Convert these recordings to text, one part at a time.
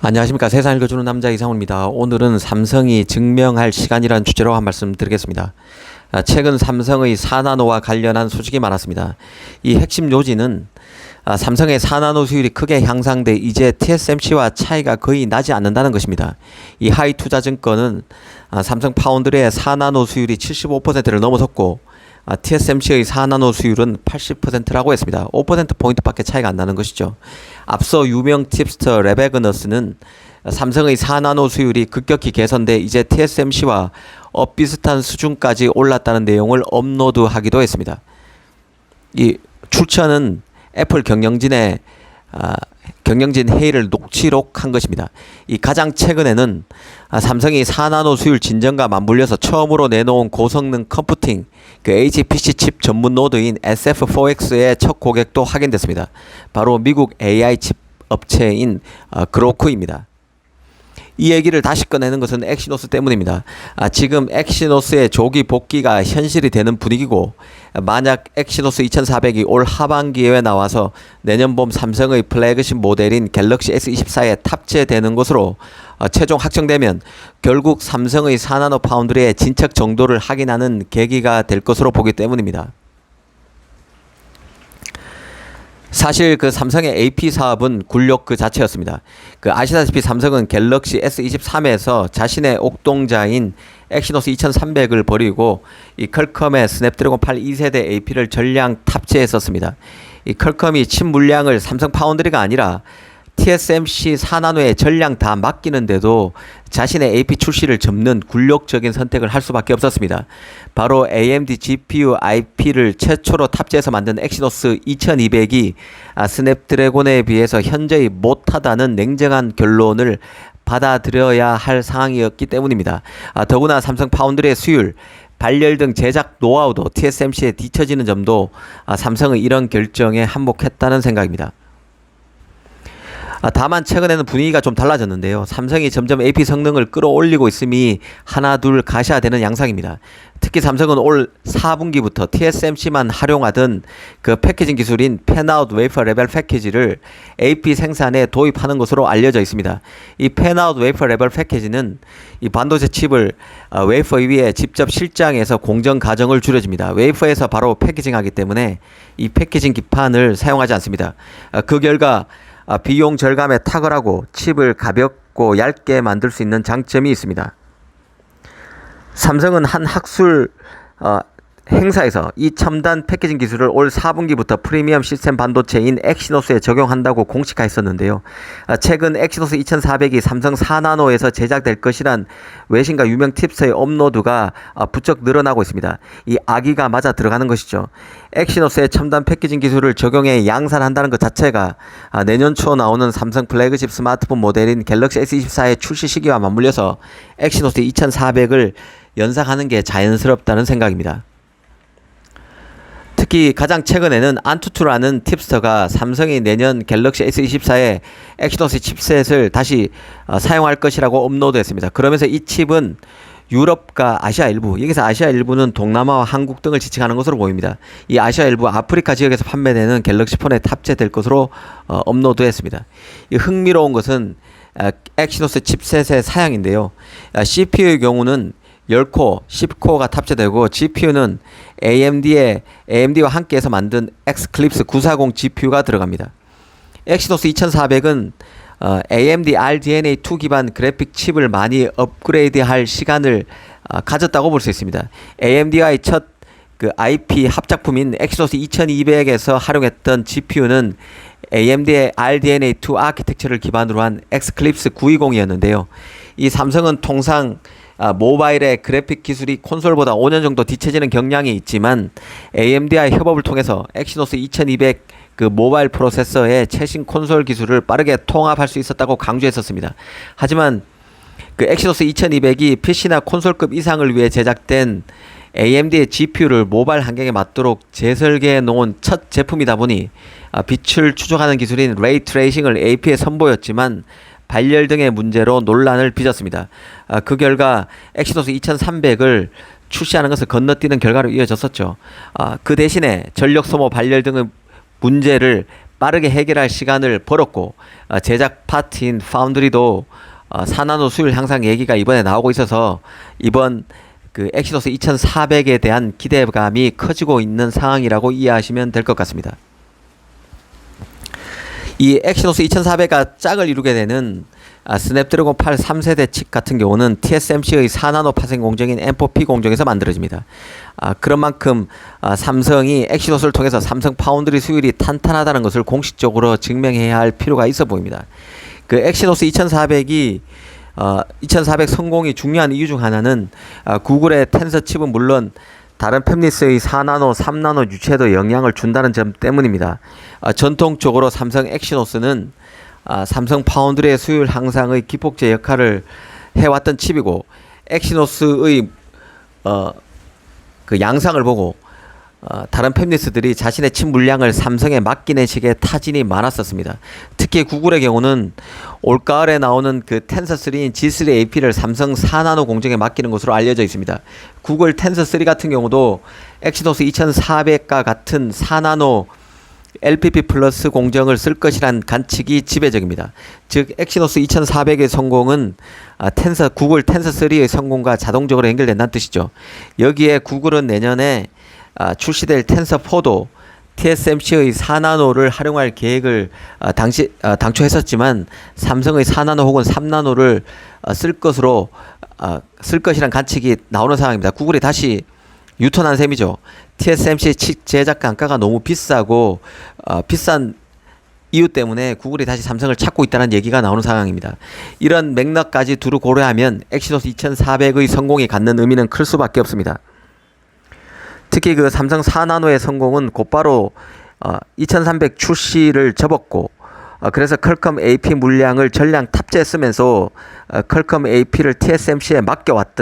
안녕하십니까. 세상 읽어주는 남자 이상훈입니다. 오늘은 삼성이 증명할 시간이라는 주제로 한 말씀 드리겠습니다. 최근 삼성의 4나노와 관련한 소식이 많았습니다. 이 핵심 요지는 삼성의 4나노 수율이 크게 향상돼 이제 TSMC와 차이가 거의 나지 않는다는 것입니다. 이 하이투자증권은 삼성 파운드리의 4나노 수율이 75%를 넘어섰고 TSMC의 4나노 수율은 80%라고 했습니다. 5%포인트밖에 차이가 안 나는 것이죠. 앞서 유명 팁스터 레베그너스는 삼성의 4나노 수율이 급격히 개선돼 이제 TSMC와 비슷한 수준까지 올랐다는 내용을 업로드하기도 했습니다. 이 출처는 애플 경영진 회의를 녹취록한 것입니다. 이 가장 최근에는 삼성이 4나노 수율 진전과 맞물려서 처음으로 내놓은 고성능 컴퓨팅 HPC 칩 전문 노드인 SF4X의 첫 고객도 확인됐습니다. 바로 미국 AI 칩 업체인 그로크입니다. 이 얘기를 다시 꺼내는 것은 엑시노스 때문입니다. 지금 엑시노스의 조기 복귀가 현실이 되는 분위기고, 만약 엑시노스 2400이 올 하반기에 나와서 내년 봄 삼성의 플래그십 모델인 갤럭시 S24에 탑재되는 것으로 최종 확정되면 결국 삼성의 4나노 파운드리의 진척 정도를 확인하는 계기가 될 것으로 보기 때문입니다. 사실 삼성의 AP 사업은 굴욕 그 자체였습니다. 아시다시피 삼성은 갤럭시 S23에서 자신의 옥동자인 엑시노스 2300을 버리고 이 퀄컴의 스냅드래곤 8 2세대 AP를 전량 탑재했었습니다. 이 퀄컴이 칩 물량을 삼성 파운드리가 아니라 TSMC 4나노에 전량 다 맡기는데도 자신의 AP 출시를 접는 굴욕적인 선택을 할 수밖에 없었습니다. 바로 AMD GPU IP를 최초로 탑재해서 만든 엑시노스 2200이 스냅드래곤에 비해서 현저히 못하다는 냉정한 결론을 받아들여야 할 상황이었기 때문입니다. 더구나 삼성 파운드리의 수율, 발열 등 제작 노하우도 TSMC에 뒤처지는 점도 삼성의 이런 결정에 한몫했다는 생각입니다. 다만 최근에는 분위기가 좀 달라졌는데요. 삼성이 점점 AP 성능을 끌어올리고 있음이 하나 둘 가셔야되는 양상입니다. 특히 삼성은 올 4분기부터 TSMC만 활용하던 패키징 기술인 팬아웃 웨이퍼 레벨 패키지를 AP 생산에 도입하는 것으로 알려져 있습니다. 이 팬아웃 웨이퍼 레벨 패키지는 이 반도체 칩을 웨이퍼 위에 직접 실장해서 공정 과정을 줄여줍니다. 웨이퍼에서 바로 패키징하기 때문에 이 패키징 기판을 사용하지 않습니다. 그 결과 비용 절감에 탁월하고 칩을 가볍고 얇게 만들 수 있는 장점이 있습니다. 삼성은 한 학술 행사에서 이 첨단 패키징 기술을 올 4분기부터 프리미엄 시스템 반도체인 엑시노스에 적용한다고 공식화했었는데요. 최근 엑시노스 2400이 삼성 4나노에서 제작될 것이란 외신과 유명 팁스의 업로드가 부쩍 늘어나고 있습니다. 이 아기가 맞아 들어가는 것이죠. 엑시노스의 첨단 패키징 기술을 적용해 양산한다는 것 자체가 내년 초 나오는 삼성 플래그십 스마트폰 모델인 갤럭시 S24의 출시 시기와 맞물려서 엑시노스 2400을 연상하는 게 자연스럽다는 생각입니다. 특히 가장 최근에는 안투투라는 팁스터가 삼성이 내년 갤럭시 S24에 엑시노스 칩셋을 다시 사용할 것이라고 업로드했습니다. 그러면서 이 칩은 유럽과 아시아 일부, 여기서 아시아 일부는 동남아와 한국 등을 지칭하는 것으로 보입니다. 이 아시아 일부 아프리카 지역에서 판매되는 갤럭시 폰에 탑재될 것으로 업로드했습니다. 이 흥미로운 것은 엑시노스 칩셋의 사양인데요. CPU의 경우는 10코어, 10코어가 탑재되고 GPU는 AMD와 함께해서 만든 엑스클립스 940 GPU가 들어갑니다. 엑시노스 2400은 AMD RDNA2 기반 그래픽 칩을 많이 업그레이드할 시간을 가졌다고 볼 수 있습니다. AMD와의 첫 IP 합작품인 엑시노스 2200에서 활용했던 GPU는 AMD의 RDNA2 아키텍처를 기반으로 한 엑스클립스 920이었는데요. 이 삼성은 통상 모바일의 그래픽 기술이 콘솔보다 5년 정도 뒤처지는 경향이 있지만 AMD와의 협업을 통해서 엑시노스 2200 모바일 프로세서의 최신 콘솔 기술을 빠르게 통합할 수 있었다고 강조했었습니다. 하지만 엑시노스 2200이 PC나 콘솔급 이상을 위해 제작된 AMD의 GPU를 모바일 환경에 맞도록 재설계해 놓은 첫 제품이다 보니 빛을 추적하는 기술인 레이 트레이싱을 AP에 선보였지만 발열 등의 문제로 논란을 빚었습니다. 그 결과 엑시노스 2300을 출시하는 것을 건너뛰는 결과로 이어졌었죠. 그 대신에 전력 소모, 발열 등의 문제를 빠르게 해결할 시간을 벌었고 제작 파트인 파운드리도 4나노 수율 향상 얘기가 이번에 나오고 있어서 이번 그 엑시노스 2400에 대한 기대감이 커지고 있는 상황이라고 이해하시면 될 것 같습니다. 이 엑시노스 2400가 짝을 이루게 되는 스냅드래곤 8 3세대 칩 같은 경우는 TSMC의 4나노 파생 공정인 M4P 공정에서 만들어집니다. 그런 만큼 삼성이 엑시노스를 통해서 삼성 파운드리 수율이 탄탄하다는 것을 공식적으로 증명해야 할 필요가 있어 보입니다. 그 엑시노스 2400이 2400 성공이 중요한 이유 중 하나는 구글의 텐서 칩은 물론 다른 팹리스의 4나노, 3나노 유체에도 영향을 준다는 점 때문입니다. 전통적으로 삼성 엑시노스는 삼성 파운드리의 수율 향상의 기폭제 역할을 해왔던 칩이고 엑시노스의 그 양상을 보고 다른 팹리스들이 자신의 칩 물량을 삼성에 맡기는 식의 타진이 많았었습니다. 특히 구글의 경우는 올가을에 나오는 그 텐서3인 G3 AP를 삼성 4나노 공정에 맡기는 것으로 알려져 있습니다. 구글 텐서3 같은 경우도 엑시노스 2400과 같은 4나노 LPP 플러스 공정을 쓸 것이란 관측이 지배적입니다. 즉 엑시노스 2400의 성공은 구글 텐서3의 성공과 자동적으로 연결된다는 뜻이죠. 여기에 구글은 내년에 출시될 텐서4도 TSMC의 4나노를 활용할 계획을 당초 했었지만 삼성의 4나노 혹은 3나노를 쓸 것이란 관측이 나오는 상황입니다. 구글이 다시 유턴한 셈이죠. TSMC 칩 제작 단가가 너무 비싸고 비싼 이유 때문에 구글이 다시 삼성을 찾고 있다는 얘기가 나오는 상황입니다. 이런 맥락까지 두루 고려하면 엑시노스 2400의 성공이 갖는 의미는 클 수밖에 없습니다. 특히 그 삼성 4나노의 성공은 곧바로 2300 출시를 접었고 그래서 퀄컴 AP 물량을 전량 탑재했으면서 퀄컴 AP를 TSMC에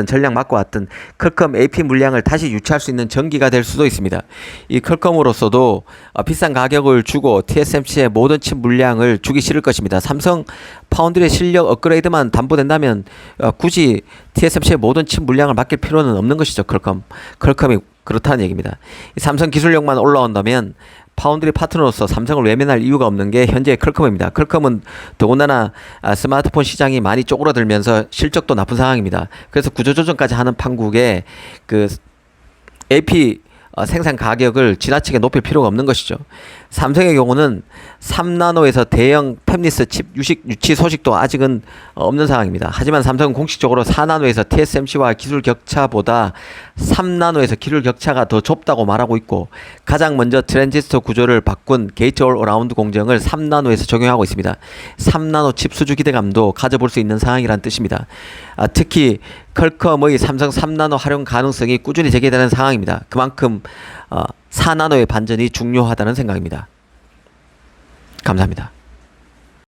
전량 맡겨왔던 퀄컴 AP 물량을 다시 유치할 수 있는 전기가 될 수도 있습니다. 이 퀄컴으로서도 비싼 가격을 주고 TSMC의 모든 칩 물량을 주기 싫을 것입니다. 삼성 파운드리의 실력 업그레이드만 담보된다면 굳이 TSMC의 모든 칩 물량을 맡길 필요는 없는 것이죠. 퀄컴이 그렇다는 얘기입니다. 삼성 기술력만 올라온다면 파운드리 파트너로서 삼성을 외면할 이유가 없는 게 현재의 퀄컴입니다. 퀄컴은 더군다나 스마트폰 시장이 많이 쪼그라들면서 실적도 나쁜 상황입니다. 그래서 구조조정까지 하는 판국에 그 AP 생산 가격을 지나치게 높일 필요가 없는 것이죠. 삼성의 경우는 3나노에서 대형 팹리스 칩 유치 소식도 아직은 없는 상황입니다. 하지만 삼성은 공식적으로 4나노에서 TSMC와 기술 격차보다 3나노에서 기술 격차가 더 좁다고 말하고 있고 가장 먼저 트랜지스터 구조를 바꾼 게이트 올 어라운드 공정을 3나노에서 적용하고 있습니다. 3나노 칩 수주 기대감도 가져볼 수 있는 상황이란 뜻입니다. 특히 퀄컴의 삼성 3나노 활용 가능성이 꾸준히 제기되는 상황입니다. 그만큼 4나노의 반전이 중요하다는 생각입니다. 감사합니다.